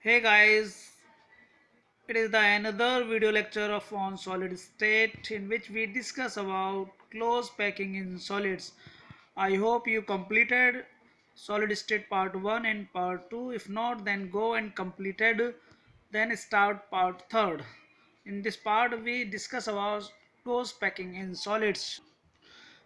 Hey guys, it is the another video lecture of on solid state in which we discuss about close packing in solids. I hope you completed solid state part 1 and part 2. If not, then go and completed, then start part 3rd. In this part we discuss about close packing in solids.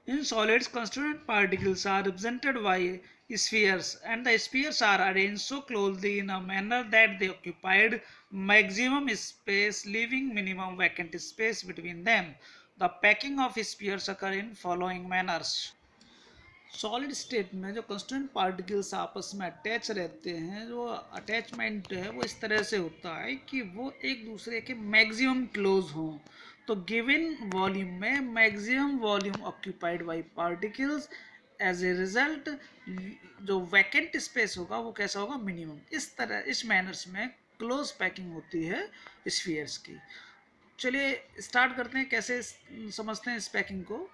In solids, constituent particles are represented by spheres, and the spheres are arranged so closely in a manner that they occupied maximum space, leaving minimum vacant space between them. The packing of spheres occur in following manners. Solid state में जो constituent particles आपस में attach रहते हैं, जो attachment है वो इस तरह से होता है कि वो एक दूसरे के मैक्सिमम क्लोज हों। तो गिवन वॉल्यूम में maximum volume occupied by particles, as a result जो वैकेंट स्पेस होगा वो कैसा होगा, मिनिमम। इस तरह इस मैनर्स में क्लोज पैकिंग होती है स्फीयर्स की। चलिए स्टार्ट करते हैं, कैसे समझते हैं इस पैकिंग को।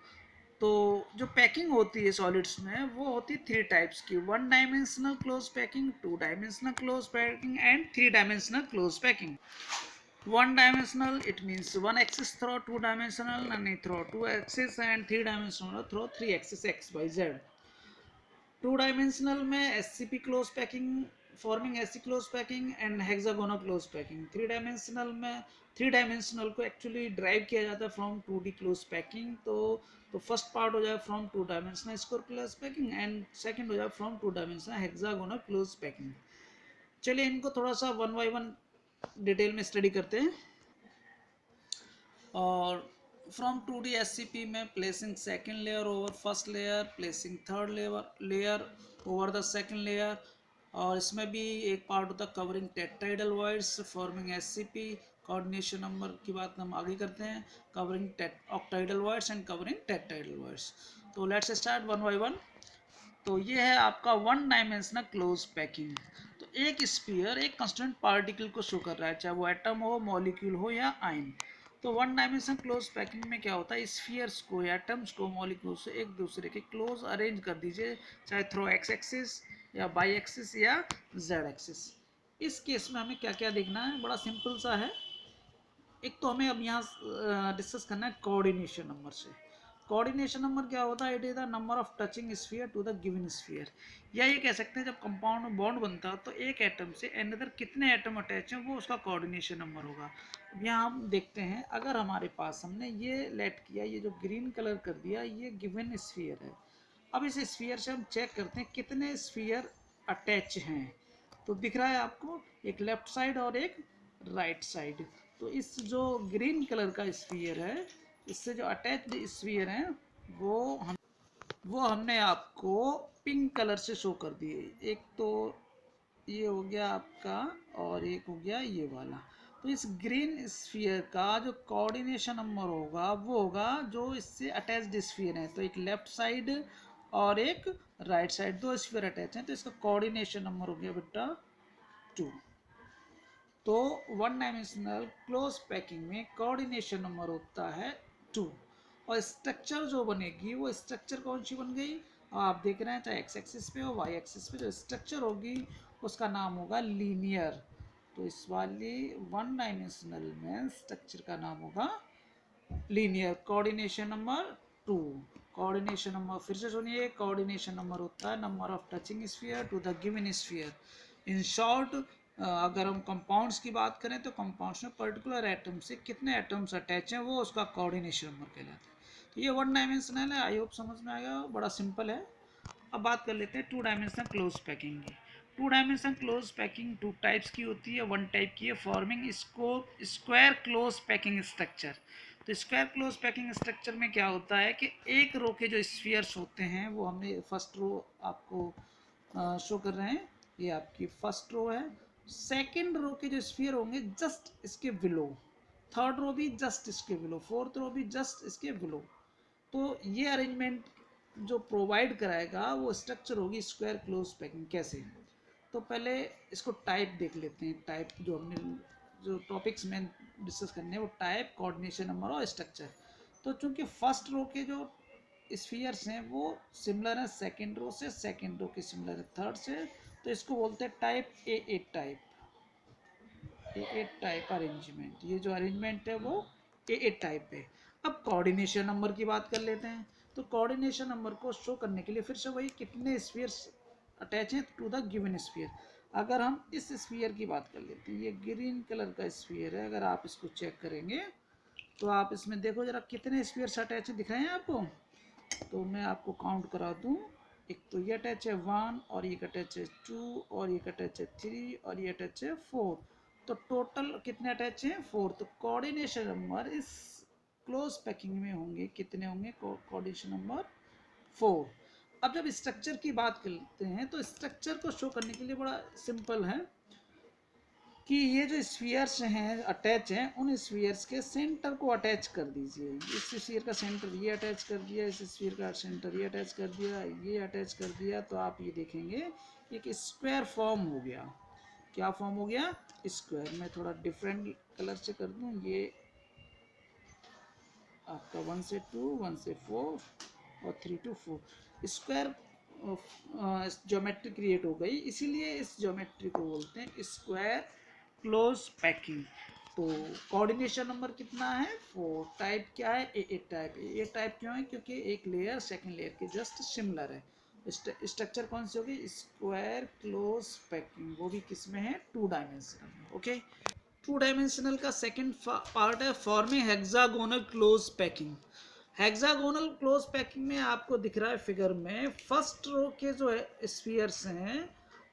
तो जो पैकिंग होती है सॉलिड्स में वो होती है थ्री टाइप्स की: one dimensional close packing, two dimensional close packing and three dimensional close packing. One dimensional it means one axis through two dimensional यानी through two axis, and three dimensional through three axis X Y Z. Two dimensional में SCP close packing, forming SC close packing and hexagonal close packing. Three dimensional में three dimensional को actually drive किया जाता है from two D close packing. तो first part हो जाए from two dimensional square close packing and second हो जाए from two dimensional hexagonal close packing. चलिए इनको थोड़ा सा वन बाई वन डिटेल में स्टडी करते हैं। और from two D S C P में placing second layer over first layer, placing third layer over the second layer. और इसमें भी एक पार्ट होता है covering tetrahedral voids forming S C P. Coordination number की बात हम आगे करते हैं, covering octahedral voids and covering tetrahedral voids. तो let's start one by one. तो ये है आपका वन डायमेंशनल क्लोज पैकिंग। तो एक स्फीयर एक कंस्टेंट पार्टिकल को शो कर रहा है, चाहे वो एटम हो, मॉलिक्यूल हो या आयन। तो वन डायमेंशनल क्लोज पैकिंग में क्या होता है, स्फीयर्स को या एटम्स को मॉलिक्यूल से एक दूसरे के क्लोज अरेंज कर दीजिए, चाहे थ्रो एक्स एक्सिस या बाई एक्सिस या जेड एक्सिस। इस केस में हमें क्या क्या देखना है, बड़ा सिंपल सा है। एक तो हमें अब यहाँ डिस्कस करना है कोऑर्डिनेशन नंबर से। कोऑर्डिनेशन नंबर क्या होता है, it is the number of touching sphere to the given sphere. या ये कह सकते हैं जब कंपाउंड में बॉन्ड बनता है तो एक एटम से अनदर कितने एटम अटैच हैं वो उसका कोऑर्डिनेशन नंबर होगा। अब यहाँ हम देखते हैं, अगर हमारे पास हमने ये लेट किया, ये जो ग्रीन कलर कर दिया, ये गिवन स्फीयर है। अब इस स्फीयर से हम चेक करते हैं कितने स्फीयर अटैच हैं। तो दिख रहा है आपको एक लेफ्ट साइड और एक राइट साइड। तो इस जो ग्रीन कलर का स्फीयर है, इससे जो अटैच्ड स्फीयर हैं वो वो हमने आपको पिंक कलर से शो कर दिए। एक तो ये हो गया आपका और एक हो गया ये वाला। तो इस ग्रीन स्फीयर का जो कोऑर्डिनेशन नंबर होगा वो होगा जो इससे अटैच्ड स्फीयर है। तो एक लेफ्ट साइड और एक राइट साइड, दो स्फीयर अटैच हैं, तो इसका कोऑर्डिनेशन नंबर हो गया बेटा 2। तो वन डायमेंशनल क्लोज पैकिंग में कोऑर्डिनेशन नंबर होता है 2। और स्ट्रक्चर जो बनेगी वो स्ट्रक्चर कौन सी बन गई, आप देख रहे हैं, चाहे एक्स एक्सिस पे हो वाई एक्सिस पे जो स्ट्रक्चर होगी उसका नाम होगा लीनियर। तो इस वाली वन डायमेंशनल में स्ट्रक्चर का नाम होगा linear. Coordination number 2। Coordination number फिर से सुनिए, कोऑर्डिनेशन नंबर होता है number of touching sphere to the given sphere. In short, अगर हम कंपाउंड्स की बात करें तो कंपाउंड्स में पर्टिकुलर एटम से कितने एटम्स अटैच हैं वो उसका कोऑर्डिनेशन नंबर कहलाता है। तो ये वन डायमेंशनल है, आई होप समझ में आएगा, बड़ा सिंपल है। अब बात कर लेते हैं टू डायमेंशनल क्लोज पैकिंग की। To dimensional close packing two types की होती है। वन टाइप की है forming square close packing structure. तो स्क्वायर क्लोज पैकिंग स्ट्रक्चर में क्या होता है कि एक रो के जो स्फीयर्स होते हैं वो हमने फर्स्ट रो आपको शो कर रहे हैं, ये आपकी फर्स्ट रो है। सेकंड रो के जो स्फीयर होंगे जस्ट इसके बिलो, थर्ड रो भी जस्ट इसके बिलो, फोर्थ रो भी जस्ट इसके बिलो। तो ये अरेंजमेंट जो प्रोवाइड कराएगा वो स्ट्रक्चर होगी स्क्वायर क्लोज पैकिंग। कैसे, तो पहले इसको टाइप देख लेते हैं। टाइप जो हमने जो टॉपिक्स में डिस्कस करने हैं वो टाइप, कोऑर्डिनेशन नंबर और स्ट्रक्चर। तो चूंकि फर्स्ट रो के जो स्फीयर्स हैं वो सिमिलर है सेकेंड रो से, सेकेंड रो के सिमिलर है थर्ड से, तो इसको बोलते हैं type A type. A type arrangement, ये जो अरेंजमेंट है वो ए टाइप है। अब कोऑर्डिनेशन नंबर की बात कर लेते हैं। तो कोऑर्डिनेशन नंबर को शो करने के लिए फिर से वही कितने स्फीयर्स अटैच हैं टू द गिवन स्फीयर। अगर हम इस स्फीयर की बात कर लेते हैं, ये ग्रीन कलर का स्फीयर है, अगर आप इसको चेक करेंगे तो आप इसमें देखो जरा कितने स्फीयर्स अटैच दिख रहे हैं आपको। तो मैं आपको काउंट करा दूँ, एक तो ये अटैच है 1, और ये अटैच है 2, और ये अटैच है 3, और ये अटैच है 4। तो टोटल कितने अटैच हैं 4। तो कोऑर्डिनेशन नंबर इस क्लोज पैकिंग में होंगे, कितने होंगे कोऑर्डिनेशन नंबर 4। अब जब स्ट्रक्चर की बात करते हैं तो स्ट्रक्चर को शो करने के लिए बड़ा सिंपल है कि ये जो स्फीयर्स हैं अटैच हैं, उन स्फीयर्स के सेंटर को अटैच कर दीजिए। इस स्फीयर का सेंटर ये अटैच कर दिया, इस स्फीयर का सेंटर ये अटैच कर दिया, ये अटैच कर दिया, तो आप ये देखेंगे एक स्क्वायर फॉर्म हो गया। क्या फॉर्म हो गया? स्क्वायर। मैं थोड़ा डिफरेंट कलर से कर दूं, ये आपका 1 से 2, 1 से 4 और 3 to 4 स्क्वायर ज्योमेट्री क्रिएट हो गई, इसीलिए इस ज्योमेट्री को बोलते हैं स्क्वायर क्लोज पैकिंग। तो कोऑर्डिनेशन नंबर कितना है 4। टाइप क्या है? ए टाइप। ए टाइप क्यों है? क्योंकि एक लेयर सेकंड लेयर के जस्ट सिमिलर है। स्ट्रक्चर कौन सी होगी? स्क्वायर क्लोज पैकिंग, वो भी किस में है? 2 डायमेंशनल। ओके, 2 डायमेंशनल का सेकंड पार्ट है forming hexagonal close packing. Hexagonal close packing में आपको दिख रहा है फिगर में, फर्स्ट रो के जो है स्फीयर्स हैं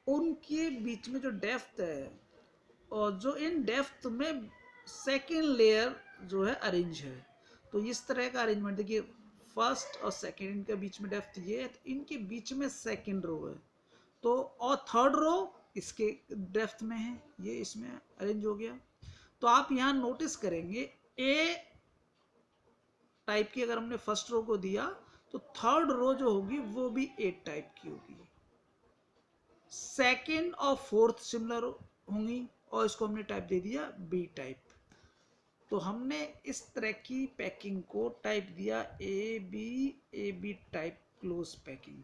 उनके बीच में जो डेप्थ है, और जो इन डेप्थ में सेकेंड लेयर जो है अरेंज है। तो इस तरह का अरेंजमेंट देखिए, फर्स्ट और सेकेंड इनके बीच में डेप्थ ये है, तो इनके बीच में सेकेंड रो है, तो और थर्ड रो इसके डेप्थ में है, ये इसमें अरेंज हो गया। तो आप यहाँ नोटिस करेंगे ए टाइप की अगर हमने फर्स्ट रो को दिया तो थर्ड रो जो होगी वो भी ए टाइप की होगी, सेकेंड और फोर्थ सिमिलर होंगी, और इसको हमने टाइप दे दिया बी टाइप। तो हमने इस तरह की पैकिंग को टाइप दिया A B type close packing.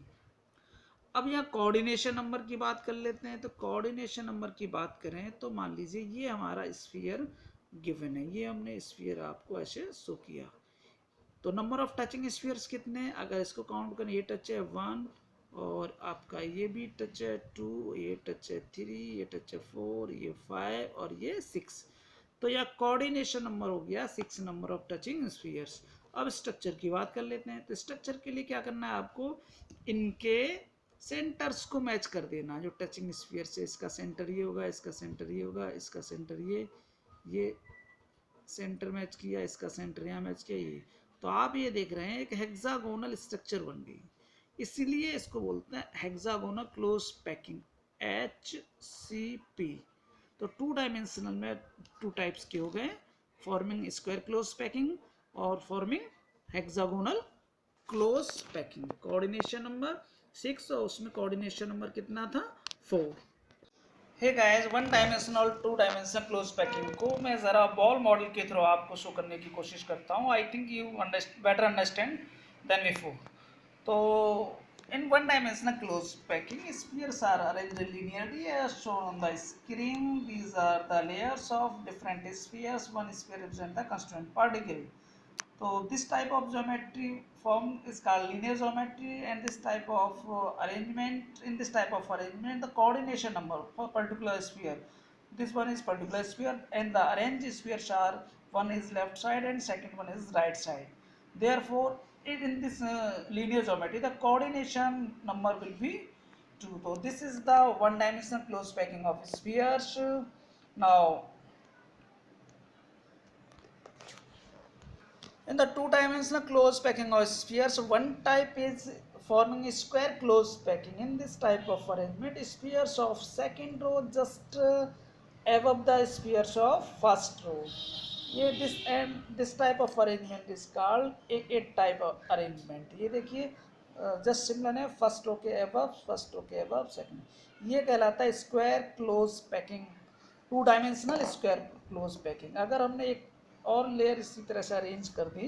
अब यहाँ कोऑर्डिनेशन नंबर की बात कर लेते हैं। तो कोऑर्डिनेशन नंबर की बात करें तो मान लीजिए ये हमारा स्फीयर गिवन है, ये हमने स्फीयर आपको ऐसे शो किया। तो नंबर ऑफ टचिंग स्फीयर्स कितने हैं? अगर इसको काउंट करें, ये टच है 1, और आपका ये भी टच है 2, ये टच है 3, ये टच है 4, ये 5 और ये 6। तो यह कोऑर्डिनेशन नंबर हो गया 6 नंबर ऑफ टचिंग स्फीयर्स। अब स्ट्रक्चर की बात कर लेते हैं। तो स्ट्रक्चर के लिए क्या करना है आपको? इनके सेंटर्स को मैच कर देना। जो टचिंग स्फीयर से इसका सेंटर ये होगा, इसका सेंटर ये होगा, इसका सेंटर ये सेंटर मैच किया, इसका सेंटर यहाँ मैच किया, ये। तो आप ये देख रहे हैं एक हेक्सागोनल स्ट्रक्चर बन गई, इसीलिए इसको बोलते हैं हेक्सागोनल क्लोज पैकिंग, HCP। तो 2 डायमेंशनल में 2 टाइप्स के हो गए, फॉर्मिंग स्क्वायर क्लोज पैकिंग और forming hexagonal close packing. Coordination number 6 और उसमें कोऑर्डिनेशन नंबर कितना था? 4। Hey guys, 1 dimensional 2 dimensional close packing को मैं ज़रा बॉल मॉडल के थ्रू आपको शो करने की कोशिश करता हूँ। I think you better understand than before. तो in 1 dimensional closed packing, spheres are arranged linearly as shown on the screen. These are the layers of different spheres. One sphere represents the constituent particle. So this type of geometry form is called linear geometry, and this type of arrangement, in this type of arrangement, the coordination number for particular sphere, this one is particular sphere, and the arranged spheres are, one is left side and second one is right side. Therefore in this linear geometry the coordination number will be 2. So this is the 1 dimensional closed packing of spheres. Now in the 2 dimensional closed packing of spheres, one type is forming square closed packing. In this type of arrangement, spheres of second row just above the spheres of first row. This type of arrangement is called a type of arrangement. ये देखिए just similar है, first row के above second, ये कहलाता है square close packing, 2 dimensional square close packing. अगर हमने एक और लेयर इसी तरह से अरेंज कर दी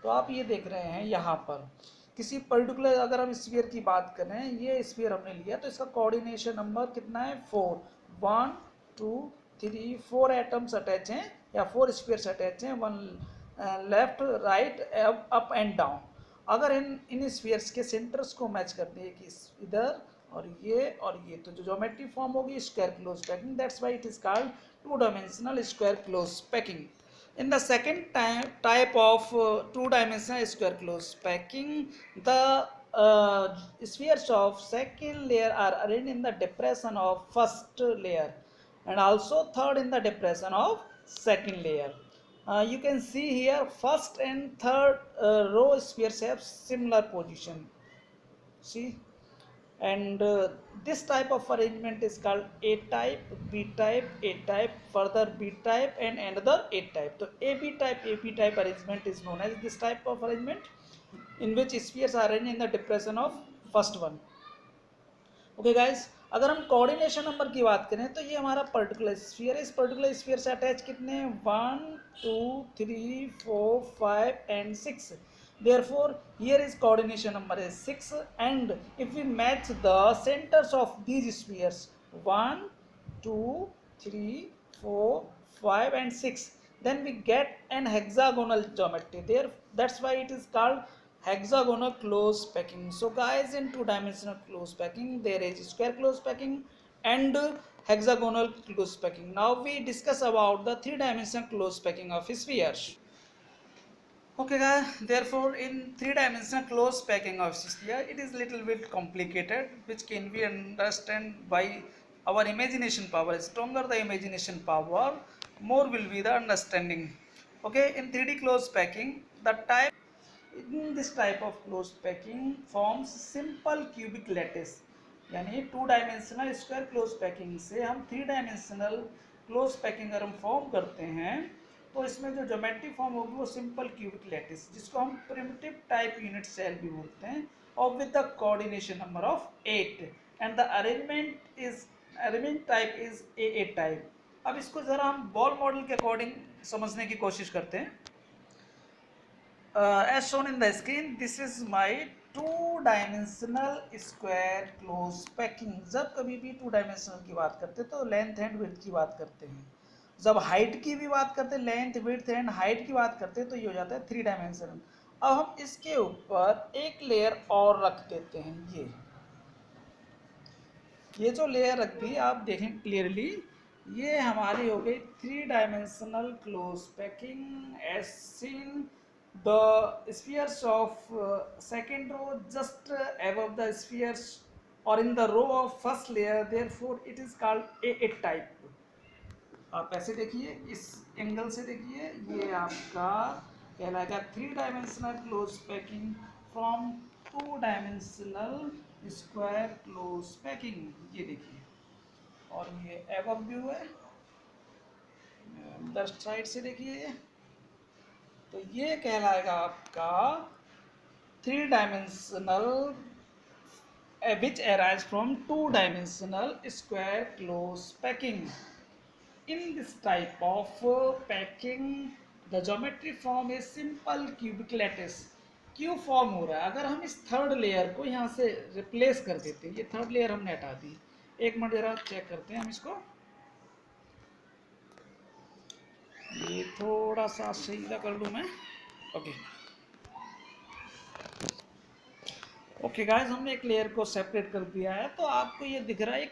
तो आप ये देख रहे हैं यहाँ पर किसी पर्टिकुलर, अगर हम स्फीयर की बात करें, ये स्फीयर हमने लिया तो इसका कोऑर्डिनेशन नंबर कितना है? 4, 1, 2, 3 4 एटम्स अटैच हैं या 4 स्फीयर्स अटैच हैं, one left right up and down. अगर इन स्फीयर्स के सेंटर्स को मैच करते हैं कि इधर और ये तो जो ज्योमेट्री फॉर्म होगी square close packing, that's why it is called to dimensional square close packing. In the second type of two-dimensional square close packing, the spheres of second layer are arranged in the depression of first layer and also third in the depression of second layer. You can see here first and third row spheres have similar position. See, and this type of arrangement is called A type, B type, A type, further B type and another A type. So AB type arrangement is known as this type of arrangement in which spheres are arranged in the depression of first one. Okay guys, अगर हम coordination number की बात करें तो ये हमारा particular sphere है, इस पर्टिकुलर स्फीयर से अटैच कितने 1 2 3 4 5 and 6, therefore here is coordination number is 6, and if we match the centers of these spheres 1 2 3 4 5 and 6, then we get an hexagonal geometry there, that's why it is called hexagonal close packing. So guys, in two-dimensional close packing there is square close packing and hexagonal close packing. Now we discuss about the three-dimensional close packing of spheres. Okay guys, therefore in three-dimensional close packing of sphere it is little bit complicated, which can be understand by our imagination power. Stronger the imagination power, more will be the understanding. Okay, in 3D close packing, the type in this type of closed packing forms simple cubic lattice, यानी to dimensional square close packing से हम three dimensional close packing अगर हम form करते हैं तो इसमें जो ज्योमेट्री फॉर्म होगी वो सिंपल क्यूबिक लैटिस, जिसको हम प्रिमिटिव टाइप यूनिट सेल भी बोलते हैं, और with the coordination number of 8 and the arrangement type is a type. अब इसको जरा हम बॉल मॉडल के अकॉर्डिंग समझने की कोशिश करते हैं। as shown in the screen, this is my two-dimensional square close packing। जब कभी भी टू डायमेंशनल की बात करते हैं तो लेंथ एंड विड्थ की बात करते हैं, जब हाइट की भी बात करते हैं, लेंथ विड्थ एंड हाइट की बात करते हैं, तो ये हो जाता है थ्री डायमेंशनल। अब हम इसके ऊपर एक लेयर और रख देते हैं, ये जो लेयर रख दी आप देखें क्लियरली, ये हमारी हो गई three dimensional close packing as seen the spheres of second row just above the spheres or in the row of first layer, therefore it is called A type। आप ऐसे देखिए, इस एंगल से देखिए, ये आपका कहलाएगा three dimensional close packing from two dimensional square close packing, ये देखिए, और ये एबव व्यू है, इधर साइड से देखिए, तो ये कहलाएगा आपका three dimensional which arise from two dimensional square close packing. In this type of packing the geometry form is simple cubic lattice. क्यों फॉर्म हो रहा है? अगर हम इस थर्ड लेयर को यहाँ से रिप्लेस कर देते हैं, ये थर्ड लेयर हमने हटा दी, एक मिनट जरा चेक करते हैं हम इसको, ये थोड़ा सा सीधा कर लूँ मैं। ओके गाइस, हमने एक लेयर को सेपरेट कर दिया है, तो आपको ये दिख रहा है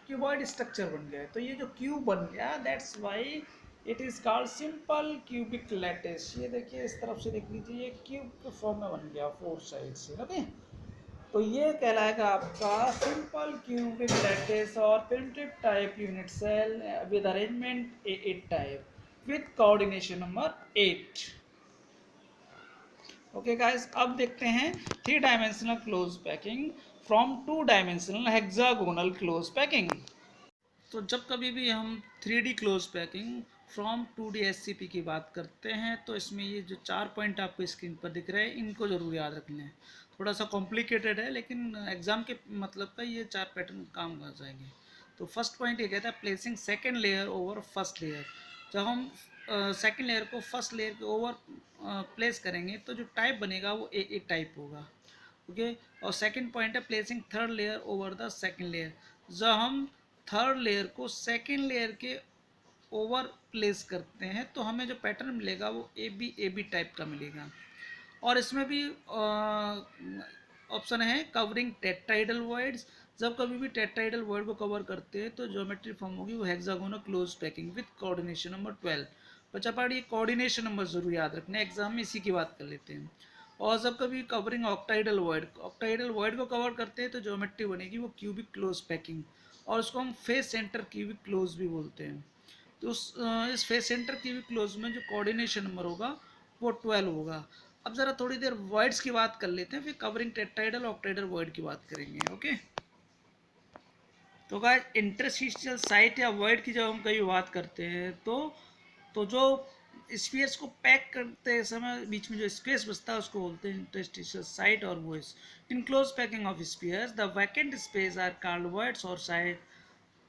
क्यूबॉइड स्ट्रक्चर बन गया है। तो ये जो क्यूब बन गया, that's why it is called simple cubic lattice. ये देखिए, इस तरफ से देख लीजिए, ये क्यूब के फॉर्म में बन गया फोर साइड से। ओके, तो ये कहलाएगा आपका सिंपल क्यूबिक लैटिस और primitive type unit cell with arrangement A type with coordination number 8। Okay guys, अब देखते हैं three dimensional close packing from two dimensional hexagonal close packing. तो जब कभी भी हम 3D close packing from 2D SCP की बात करते हैं तो इसमें ये जो 4 पॉइंट आपको स्क्रीन पर दिख रहे हैं, इनको ज़रूर याद रख लें। थोड़ा सा कॉम्प्लिकेटेड है, लेकिन एग्ज़ाम के मतलब का ये 4 पैटर्न काम कर जाएंगे। तो फर्स्ट पॉइंट ये कहता है placing second layer over first layer. जब हम सेकेंड लेयर को फर्स्ट लेयर के ओवर प्लेस करेंगे तो जो टाइप बनेगा वो ए टाइप होगा। ओके, और सेकेंड पॉइंट है placing third layer over the second layer. जब हम थर्ड लेयर को सेकेंड लेयर के ओवर प्लेस करते हैं तो हमें जो पैटर्न मिलेगा वो ए बी टाइप का मिलेगा। और इसमें भी ऑप्शन है कवरिंग टेट्राइडल वॉइड्स। जब कभी भी टेट्राइडल वॉइड को कवर करते हैं तो ज्योमेट्री फॉर्म होगी वो hexagonal close packing with coordination number 12। बच्चा पार्ट ये कोऑर्डिनेशन नंबर जरूर याद रखना है, एग्जाम में इसी की बात कर लेते हैं। और जब कभी कवरिंग ऑक्टाइडल वॉइड को कवर करते हैं तो ज्योमेट्री बनेगी वो क्यूबिक क्लोज पैकिंग, और उसको हम फेस सेंटर क्यूबिक क्लोज भी बोलते हैं। तो इस फेस सेंटर क्यूबिक क्लोज में जो कोऑर्डिनेशन नंबर होगा वो 12 होगा। अब जरा थोड़ी देर वर्ड्स की बात कर लेते हैं, फिर कवरिंग टेट्राइडल ऑक्टाइडल वर्ड की बात करेंगे। ओके, तो गाइस इंटरस्टिशियल साइट या वर्ड की जब हम कभी बात करते हैं तो जो स्फीयर्स को पैक करते समय बीच में जो स्पेस बचता है उसको बोलते हैं इंटरस्टिशियल साइट और voids. In close packing of spheres the vacant space are called voids और site.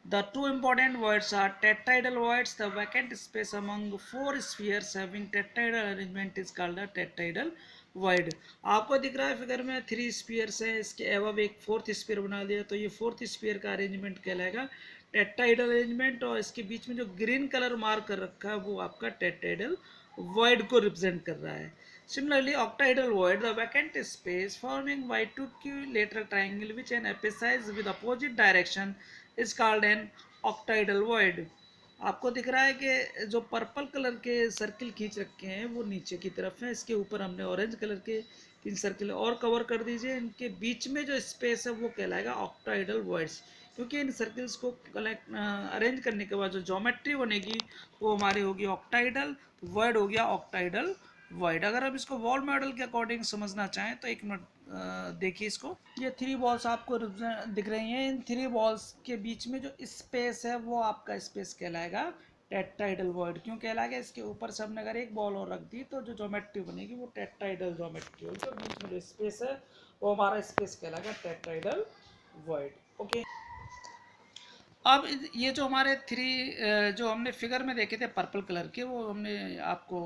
The two important words are tetraedal voids. The vacant space among four spheres having tetraedal arrangement is called a tetraedal void. आपको दिख रहा है figure में 3 spheres है, इसके एवब एक fourth spear बना दिया तो ये फोर्थ स्पीयर का अरेंजमेंट कहलाएगा टेट्राइडल अरेंजमेंट, और इसके बीच में जो ग्रीन कलर मार्क कर रखा है वो आपका टेट्राइडल void को रिप्रेजेंट कर रहा है। Similarly, octaedral void, the vacant space forming by two equilateral triangle which an apices with opposite direction is called an octaedal void. आपको दिख रहा है कि जो पर्पल कलर के सर्किल खींच रखे हैं वो नीचे की तरफ है, इसके ऊपर हमने ऑरेंज कलर के 3 सर्किल और कवर कर दीजिए। इनके बीच में जो स्पेस है वो कहलाएगा ऑक्टाइडल वॉइड्स, क्योंकि इन सर्किल्स को कलेक्ट अरेंज करने के बाद जो ज्योमेट्री बनेगी वो हमारी होगी ऑक्टाइडल, वर्ड हो गया ऑक्टाइडल वॉइड। अगर आप इसको वॉल मॉडल के अकॉर्डिंग समझना चाहें तो एक मिनट देखिए इसको। ये 3 बॉल्स आपको दिख रही हैं, इन 3 बॉल्स के बीच में जो स्पेस है वो आपका स्पेस कहलाएगा टेट्राइडल वॉइड। क्यों कहलाएगा? इसके ऊपर से हमने अगर एक बॉल और रख दी तो जो ज्योमेट्री बनेगी वो टेट्राइडल ज्योमेट्री होगी, और बीच में जो स्पेस है वो हमारा स्पेस कहलाएगा टेट्राइडल वॉइड। ओके, अब ये जो हमारे 3 जो हमने फिगर में देखे थे पर्पल कलर के वो हमने आपको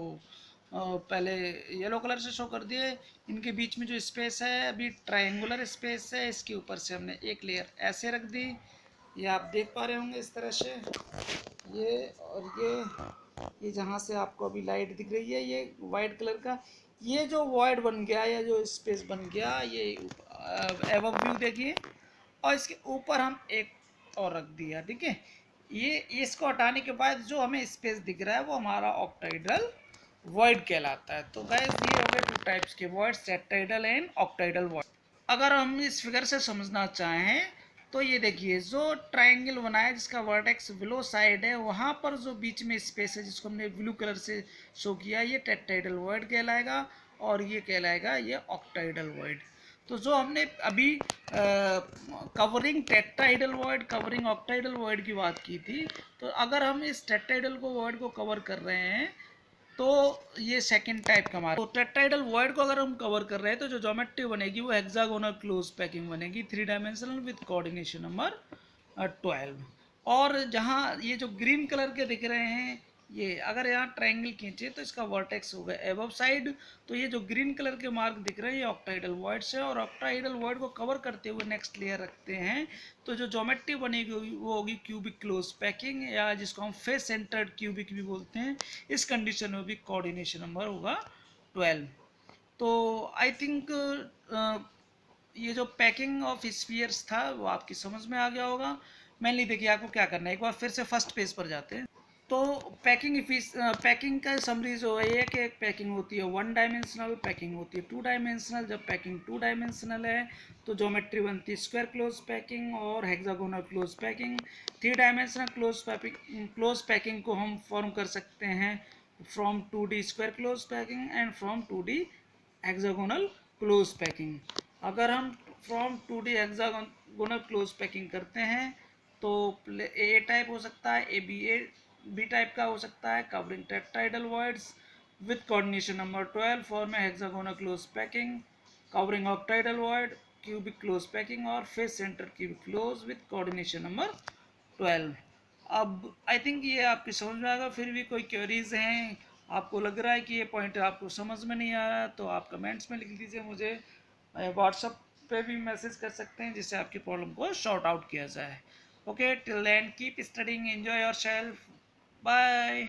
पहले येलो कलर से शो कर दिए। इनके बीच में जो स्पेस है अभी ट्रायंगुलर स्पेस है, इसके ऊपर से हमने एक लेयर ऐसे रख दी, ये आप देख पा रहे होंगे इस तरह से। ये और ये जहाँ से आपको अभी लाइट दिख रही है ये वाइट कलर का, ये जो वॉइड बन गया या जो स्पेस बन गया ये एवब व्यू देखिए, और इसके ऊपर हम एक और रख दिया। ठीक है, ये इसको हटाने के बाद जो हमें स्पेस दिख रहा है वो हमारा ऑक्टाइडल वॉइड कहलाता है। तो गाइस ये हो गए 2 टाइप्स के वॉइड्स, टेट्राइडल एंड ऑक्टाइडल वॉइड। अगर हम इस फिगर से समझना चाहें तो ये देखिए जो ट्रायंगल बना है जिसका वर्टेक्स बिलो साइड है वहाँ पर जो बीच में स्पेस है जिसको हमने ब्लू कलर से शो किया ये टेट्राइडल वॉइड कहलाएगा, और ये कहलाएगा ये ऑक्टाइडल वॉइड। तो जो हमने अभी covering टेट्राइडल void covering octahedral void की बात की थी, तो अगर हम इस टेट्राइडल को वॉइड को कवर कर रहे हैं तो ये सेकंड टाइप का हमारा। तो टेट्राइडल वॉइड को अगर हम कवर कर रहे हैं तो जो ज्योमेट्री बनेगी वो हेक्सागोनल क्लोज पैकिंग बनेगी 3 डायमेंशनल विद कोऑर्डिनेशन नंबर 12। और जहाँ ये जो ग्रीन कलर के दिख रहे हैं ये अगर यहाँ ट्रायंगल खींचे तो इसका वर्टेक्स होगा एबव साइड, तो ये जो ग्रीन कलर के मार्क दिख रहे हैं ये ऑक्टाइडल वॉइड से, और ऑक्टाइडल वॉइड को कवर करते हुए नेक्स्ट लेयर रखते हैं तो जो ज्योमेट्री बनेगी वो होगी क्यूबिक क्लोज पैकिंग, या जिसको हम फेस सेंटर्ड क्यूबिक भी बोलते हैं। इस कंडीशन में भी कोऑर्डिनेशन नंबर होगा 12। तो आई थिंक ये जो पैकिंग ऑफ स्फीयर्स था वो आपकी समझ में आ गया होगा। मेनली देखिए आपको क्या करना है, एक बार फिर से फर्स्ट पेज पर जाते हैं। तो पैकिंग का समरी जो है ये कि एक पैकिंग होती है 1 डायमेंशनल, पैकिंग होती है 2 डायमेंशनल। जब पैकिंग 2 डायमेंशनल है तो ज्योमेट्री बनती है स्क्वायर क्लोज पैकिंग और hexagonal close packing. 3 dimensional close packing को हम फॉर्म कर सकते हैं from 2D square close packing and from 2D hexagonal close packing. अगर हम from 2D hexagonal close packing करते हैं तो ए टाइप हो सकता है, बी टाइप का हो सकता है covering tetrahedral voids with coordination number 12 form में hexagonal close packing, covering octahedral void cubic close packing और face centre cubic close with coordination number 12। अब आई थिंक ये आपकी समझ में आएगा। फिर भी कोई क्वेरीज हैं, आपको लग रहा है कि ये पॉइंट आपको समझ में नहीं आ रहा तो आप कमेंट्स में लिख दीजिए, मुझे व्हाट्सएप पे भी मैसेज कर सकते हैं जिससे आपकी प्रॉब्लम को सॉर्ट आउट किया जाए। Okay, till then keep studying, enjoy yourself, bye.